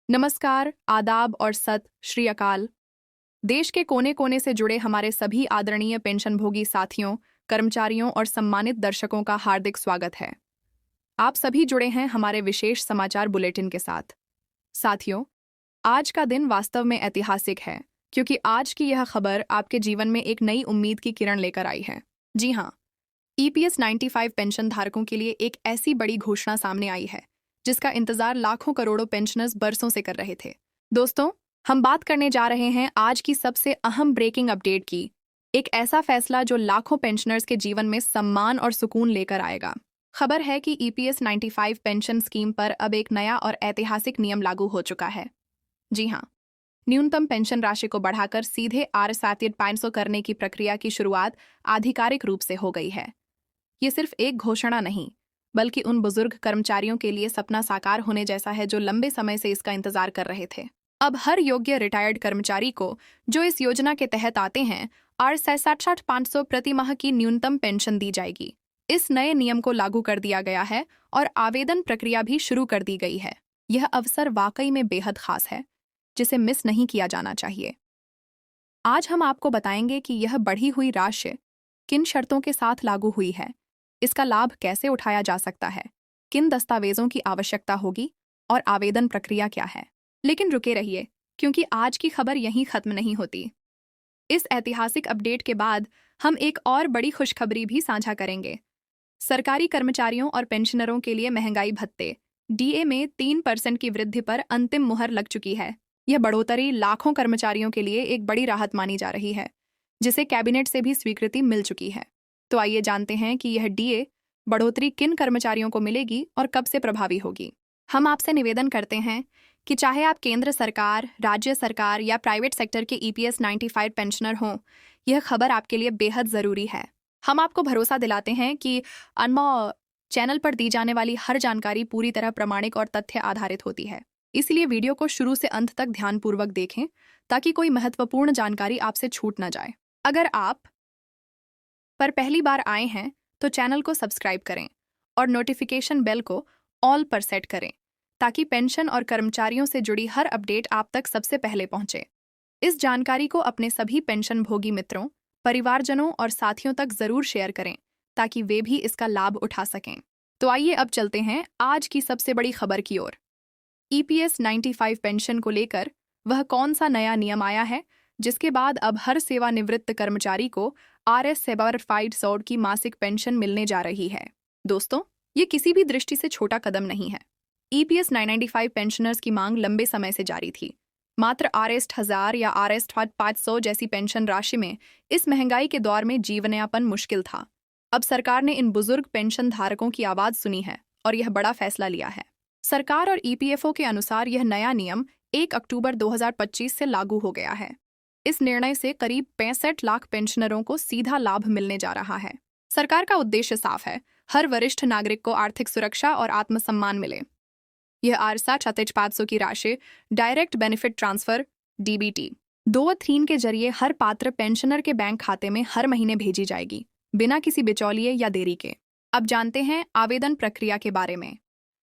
नमस्कार, आदाब और सत श्री अकाल। देश के कोने कोने से जुड़े हमारे सभी आदरणीय पेंशनभोगी साथियों, कर्मचारियों और सम्मानित दर्शकों का हार्दिक स्वागत है। आप सभी जुड़े हैं हमारे विशेष समाचार बुलेटिन के साथ। साथियों, आज का दिन वास्तव में ऐतिहासिक है, क्योंकि आज की यह खबर आपके जीवन में एक नई उम्मीद की किरण लेकर आई है। जी हाँ, EPS 95 पेंशन धारकों के लिए एक ऐसी बड़ी घोषणा सामने आई है जिसका इंतजार लाखों करोड़ों पेंशनर्स बरसों से कर रहे थे। दोस्तों, हम बात करने जा रहे हैं आज की सबसे अहम ब्रेकिंग अपडेट की। एक ऐसा फैसला जो लाखों पेंशनर्स के जीवन में सम्मान और सुकून लेकर आएगा। खबर है कि EPS 95 पेंशन स्कीम पर अब एक नया और ऐतिहासिक नियम लागू हो चुका है। जी हाँ, न्यूनतम पेंशन राशि को बढ़ाकर सीधे Rs500 करने की प्रक्रिया की शुरुआत आधिकारिक रूप से हो गई है। ये सिर्फ एक घोषणा नहीं, बल्कि उन बुजुर्ग कर्मचारियों के लिए सपना साकार होने जैसा है जो लंबे समय से इसका इंतजार कर रहे थे। अब हर योग्य रिटायर्ड कर्मचारी को जो इस योजना के तहत आते हैं, Rs500 प्रति माह की न्यूनतम पेंशन दी जाएगी। इस नए नियम को लागू कर दिया गया है और आवेदन प्रक्रिया भी शुरू कर दी गई है। यह अवसर वाकई में बेहद खास है, जिसे मिस नहीं किया जाना चाहिए। आज हम आपको बताएंगे कि यह बढ़ी हुई राशि किन शर्तों के साथ लागू हुई है, इसका लाभ कैसे उठाया जा सकता है, किन दस्तावेजों की आवश्यकता होगी और आवेदन प्रक्रिया क्या है। लेकिन रुके रहिए, क्योंकि आज की खबर यहीं खत्म नहीं होती। इस ऐतिहासिक अपडेट के बाद हम एक और बड़ी खुशखबरी भी साझा करेंगे। सरकारी कर्मचारियों और पेंशनरों के लिए महंगाई भत्ते DA में 3% की वृद्धि पर अंतिम मुहर लग चुकी है। यह बढ़ोतरी लाखों कर्मचारियों के लिए एक बड़ी राहत मानी जा रही है, जिसे कैबिनेट से भी स्वीकृति मिल चुकी है। तो आइए जानते हैं कि यह DA बढ़ोतरी किन कर्मचारियों को मिलेगी और कब से प्रभावी होगी। हम आपसे निवेदन करते हैं कि चाहे आप केंद्र सरकार, राज्य सरकार या प्राइवेट सेक्टर के EPS 95 पेंशनर हों, यह खबर आपके लिए बेहद ज़रूरी है। हम आपको भरोसा दिलाते हैं कि अनमोल चैनल पर दी जाने वाली हर जानकारी पूरी तरह प्रामाणिक और तथ्य आधारित होती है। इसलिए वीडियो को शुरू से अंत तक ध्यानपूर्वक देखें, ताकि कोई महत्वपूर्ण जानकारी आपसे छूट न जाए। अगर आप पर पहली बार आए हैं तो चैनल को सब्सक्राइब करें और नोटिफिकेशन बेल को ऑल पर सेट करें, ताकि पेंशन और कर्मचारियों से जुड़ी हर अपडेट आप तक सबसे पहले पहुंचे। इस जानकारी को अपने सभी पेंशन भोगी मित्रों, परिवारजनों और साथियों तक जरूर शेयर करें, ताकि वे भी इसका लाभ उठा सकें। तो आइए अब चलते हैं आज की सबसे बड़ी खबर की ओर। EPS 95 पेंशन को लेकर वह कौन सा नया नियम आया है जिसके बाद अब हर सेवानिवृत्त कर्मचारी को Rs500 की मासिक पेंशन मिलने जा रही है। दोस्तों, ये किसी भी दृष्टि से छोटा कदम नहीं है। EPS 995 पेंशनर्स की मांग लंबे समय से जारी थी। मात्र Rs1000 या Rs500 जैसी पेंशन राशि में इस महंगाई के दौर में जीवनयापन मुश्किल था। अब सरकार ने इन बुजुर्ग पेंशन धारकों की आवाज सुनी है और यह बड़ा फैसला लिया है। सरकार और EPFO के अनुसार यह नया नियम 1 अक्टूबर 2025 से लागू हो गया है। इस निर्णय से करीब 65 लाख पेंशनरों को सीधा लाभ मिलने जा रहा है। सरकार का उद्देश्य साफ है, हर वरिष्ठ नागरिक को आर्थिक सुरक्षा और आत्मसम्मान मिले। यह Rs500 की राशि डायरेक्ट बेनिफिट ट्रांसफर DBT 2-3 के जरिए हर पात्र पेंशनर के बैंक खाते में हर महीने भेजी जाएगी, बिना किसी बिचौलिए या देरी के। अब जानते हैं आवेदन प्रक्रिया के बारे में।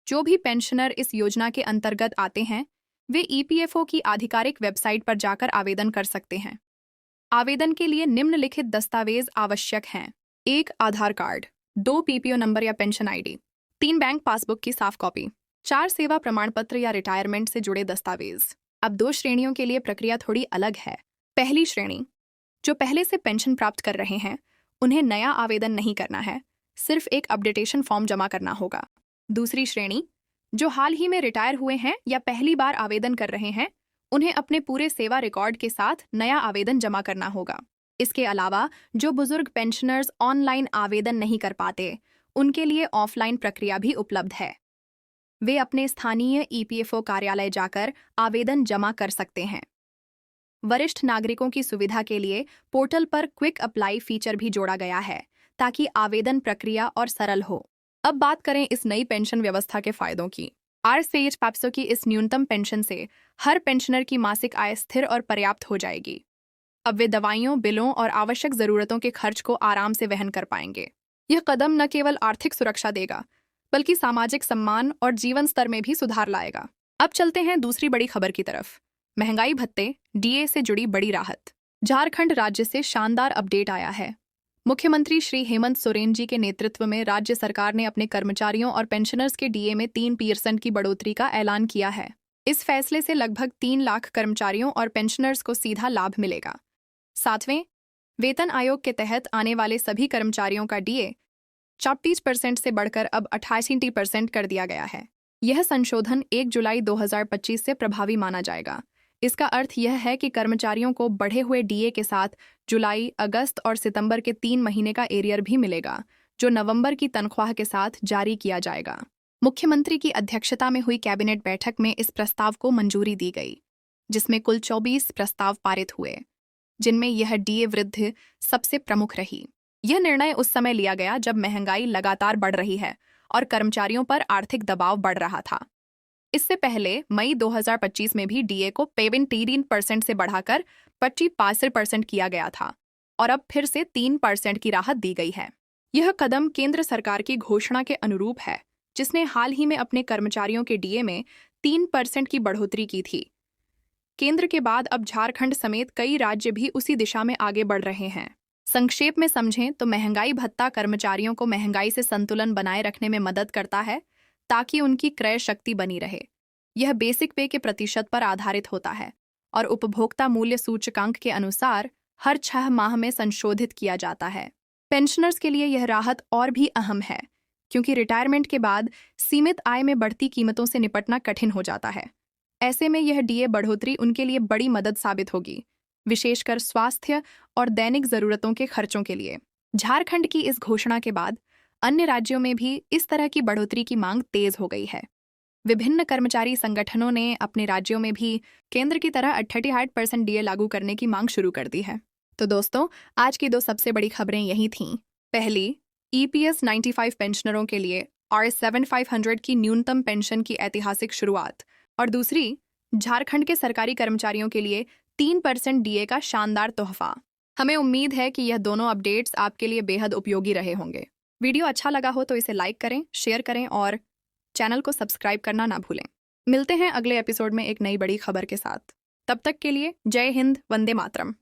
जो भी पेंशनर इस योजना के अंतर्गत आते हैं, वे EPFO की आधिकारिक वेबसाइट पर जाकर आवेदन कर सकते हैं। आवेदन के लिए निम्नलिखित दस्तावेज आवश्यक हैं: 1 आधार कार्ड, 2 PPO नंबर या पेंशन ID, 3 बैंक पासबुक की साफ कॉपी, 4 सेवा प्रमाण पत्र या रिटायरमेंट से जुड़े दस्तावेज। अब 2 श्रेणियों के लिए प्रक्रिया थोड़ी अलग है। पहली श्रेणी, जो पहले से पेंशन प्राप्त कर रहे हैं, उन्हें नया आवेदन नहीं करना है, सिर्फ एक अपडेटेशन फॉर्म जमा करना होगा। दूसरी श्रेणी, जो हाल ही में रिटायर हुए हैं या पहली बार आवेदन कर रहे हैं, उन्हें अपने पूरे सेवा रिकॉर्ड के साथ नया आवेदन जमा करना होगा। इसके अलावा जो बुजुर्ग पेंशनर्स ऑनलाइन आवेदन नहीं कर पाते, उनके लिए ऑफलाइन प्रक्रिया भी उपलब्ध है। वे अपने स्थानीय EPFO कार्यालय जाकर आवेदन जमा कर सकते हैं। वरिष्ठ नागरिकों की सुविधा के लिए पोर्टल पर क्विक अप्लाई फीचर भी जोड़ा गया है, ताकि आवेदन प्रक्रिया और सरल हो। अब बात करें इस नई पेंशन व्यवस्था के फायदों की। Rs500 की इस न्यूनतम पेंशन से हर पेंशनर की मासिक आय स्थिर और पर्याप्त हो जाएगी। अब वे दवाइयों, बिलों और आवश्यक जरूरतों के खर्च को आराम से वहन कर पाएंगे। यह कदम न केवल आर्थिक सुरक्षा देगा, बल्कि सामाजिक सम्मान और जीवन स्तर में भी सुधार लाएगा। अब चलते हैं दूसरी बड़ी खबर की तरफ। महंगाई भत्ते, डीए से जुड़ी बड़ी राहत। झारखंड राज्य से शानदार अपडेट आया है। मुख्यमंत्री श्री हेमंत सोरेन जी के नेतृत्व में राज्य सरकार ने अपने कर्मचारियों और पेंशनर्स के डीए में 3% की बढ़ोतरी का ऐलान किया है। इस फैसले से लगभग 3 लाख कर्मचारियों और पेंशनर्स को सीधा लाभ मिलेगा। 7वें वेतन आयोग के तहत आने वाले सभी कर्मचारियों का डीए 34% से बढ़कर अब 88% कर दिया गया है। यह संशोधन 1 जुलाई 2025 से प्रभावी माना जाएगा। इसका अर्थ यह है कि कर्मचारियों को बढ़े हुए डीए के साथ जुलाई, अगस्त और सितंबर के 3 महीने का एरियर भी मिलेगा, जो नवंबर की तनख्वाह के साथ जारी किया जाएगा। मुख्यमंत्री की अध्यक्षता में हुई कैबिनेट बैठक में इस प्रस्ताव को मंजूरी दी गई, जिसमें कुल 24 प्रस्ताव पारित हुए, जिनमें यह डीए वृद्धि सबसे प्रमुख रही। यह निर्णय उस समय लिया गया जब महंगाई लगातार बढ़ रही है और कर्मचारियों पर आर्थिक दबाव बढ़ रहा था। इससे पहले मई 2025 में भी डीए को 17% से बढ़ाकर 25% किया गया था और अब फिर से 3% की राहत दी गई है। यह कदम केंद्र सरकार की घोषणा के अनुरूप है, जिसने हाल ही में अपने कर्मचारियों के डीए में 3% की बढ़ोतरी की थी। केंद्र के बाद अब झारखंड समेत कई राज्य भी उसी दिशा में आगे बढ़ रहे हैं। संक्षेप में समझें तो महंगाई भत्ता कर्मचारियों को महंगाई से संतुलन बनाए रखने में मदद करता है, ताकि उनकी क्रय शक्ति बनी रहे। यह बेसिक पे के प्रतिशत पर आधारित होता है और उपभोक्ता मूल्य सूचकांक के अनुसार हर 6 माह में संशोधित किया जाता है। पेंशनर्स के लिए यह राहत और भी अहम है, क्योंकि रिटायरमेंट के बाद सीमित आय में बढ़ती कीमतों से निपटना कठिन हो जाता है। ऐसे में यह डीए बढ़ोतरी उनके लिए बड़ी मदद साबित होगी, विशेषकर स्वास्थ्य और दैनिक जरूरतों के खर्चों के लिए। झारखंड की इस घोषणा के बाद अन्य राज्यों में भी इस तरह की बढ़ोतरी की मांग तेज हो गई है। विभिन्न कर्मचारी संगठनों ने अपने राज्यों में भी केंद्र की तरह 38% डीए लागू करने की मांग शुरू कर दी है। तो दोस्तों, आज की 2 सबसे बड़ी खबरें यही थीं। पहली, ईपीएस 95 पेंशनरों के लिए R7500 की न्यूनतम पेंशन की ऐतिहासिक शुरुआत, और दूसरी, झारखंड के सरकारी कर्मचारियों के लिए 3% डीए का शानदार तोहफा। हमें उम्मीद है कि यह दोनों अपडेट्स आपके लिए बेहद उपयोगी रहे होंगे। वीडियो अच्छा लगा हो तो इसे लाइक करें, शेयर करें और चैनल को सब्सक्राइब करना ना भूलें। मिलते हैं अगले एपिसोड में एक नई बड़ी खबर के साथ। तब तक के लिए जय हिंद, वंदे मातरम।